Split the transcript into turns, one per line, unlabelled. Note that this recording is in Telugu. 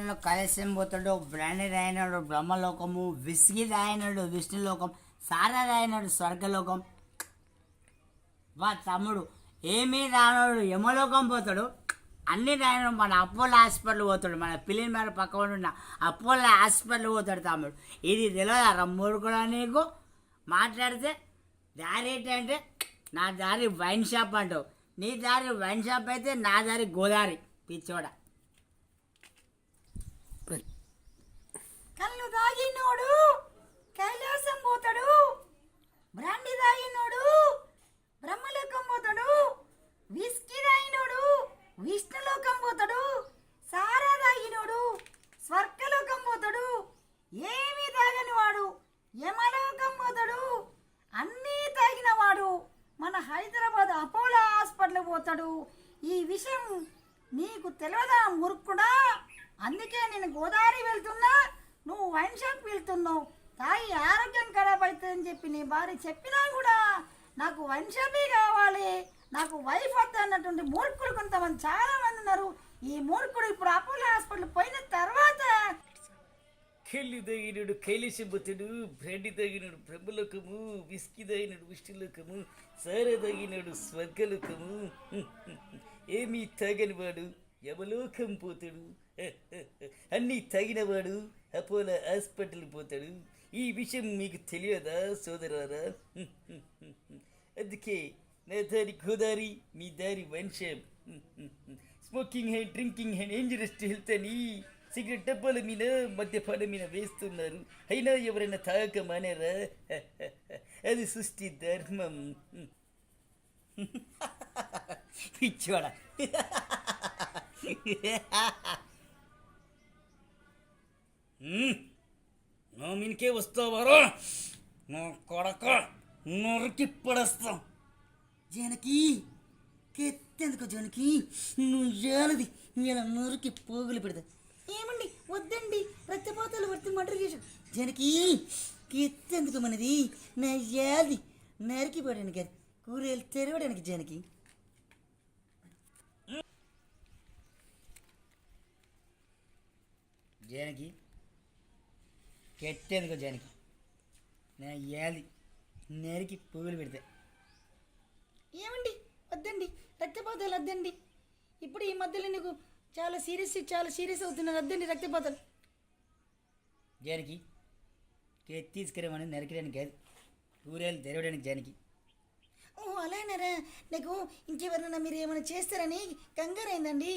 తాగినాడు కలశం పోతాడు, బ్రాండీ తాగినాడు బ్రహ్మలోకము, విస్కీ తాగినాడు విష్ణులోకం, సారా తాగినాడు స్వర్గలోకం. వా తమ్ముడు ఏమీ రానాడు యమలోకం పోతాడు, అన్ని రాయడం. మన అపోలో హాస్పిటల్ పోతాడు, మన పిల్లి మేర పక్కన ఉన్న అపోలో హాస్పిటల్ పోతాడు తమ్ముడు. ఇది తెలియదు మూడు కూడా నీకు మాట్లాడితే దారి ఏంటంటే నా దారి వైన్ షాప్ అంటావు, నీ దారి వైన్ షాప్ అయితే నా దారి గోదారి పిచ్చోడ.
కళ్ళు తాగినోడు కైలాసం పోతాడు, బ్రాండీ తాగినోడు బ్రహ్మలోకం పోతాడు, విస్కీ తాగినోడు విష్ణులోకం పోతాడు, సారా తాగినోడు స్వర్గలోకం పోతాడు, ఏమీ తాగని వాడు యమలోకం పోతాడు, అన్నీ తాగిన వాడు మన హైదరాబాద్ అపోలో హాస్పిటల్ పోతాడు. ఈ విషయం నీకు తెలియదా మురుక్కుడా? అందుకే నేను గోదావరి వెళ్తున్నా, నువ్వు వైన్ షాప్ వెళ్తున్నావు. తాగి ఆరోగ్యం ఖరాబ్ అవుతుందని చెప్పి నీ భార్య చెప్పినా కూడా నాకు వైన్ షాపే కావాలి, నాకు వైఫ్ వద్ద అన్నటువంటి మూర్ఖులు కొంతమంది చాలా మంది ఉన్నారు. ఈ మూర్ఖుడు ఇప్పుడు అపోలో హాస్పిటల్ పోయిన తర్వాత
కెళ్ళి తగినడు కైలాసంబతుడు, బ్రాండి తగినడు బ్రహ్మలోకము, విస్కీ తగినడు విష్ణులోకము, సార తగినడు స్వర్గలోకము, ఏమీ తాగనివాడు యమలోకం పోతాడు, అన్నీ తాగినవాడు అపోలో హాస్పిటల్ పోతాడు. ఈ విషయం మీకు తెలియదా సోదరారా? అందుకే నా దారి గోదారి, మీ దారి wine shop. Smoking hand, drinking hand dangerous to health అని సిగరెట్ డబ్బాల మీద మద్యపాన మీద వేస్తున్నారు. అయినా ఎవరైనా తాగక మానేరా? అది సృష్టి ధర్మం.
పిచ్చోడ.
నా మీనికే వస్తావారా నా కొడక? నరికి పడేస్తాం.
జనకి కెత్తెందుకు జనకి, నువ్వు ఏలది ఇలా నూరికి పోగులు పెడతా.
ఏమండి వద్దండి, రక్తపాతాలు వర్తి మర్డర్ చేశాడు.
జనకి కెత్తెందుకు మనది, నా ఏది నరికి పడడానికి అది కూరలు తెరవడానికి. జనకి జనకి కెట్టేందుకు జనకి, నా ఏది నరికి పోగులు పెడతా.
ఏమండి వద్దండి, రక్తపాతాలు వద్దండి. ఇప్పుడు ఈ మధ్యలో నీకు చాలా సీరియస్ అవుతున్నారు. వద్దండి రక్తపాతాలు.
జానకి కేక్ తీసుకురామని నరకడానికి కాదు, కూరలు తెరవడానికి. జానకి
ఓ అలానేరా, నీకు ఇంకెవరన్నా మీరు ఏమైనా చేస్తారని కంగారైందండి.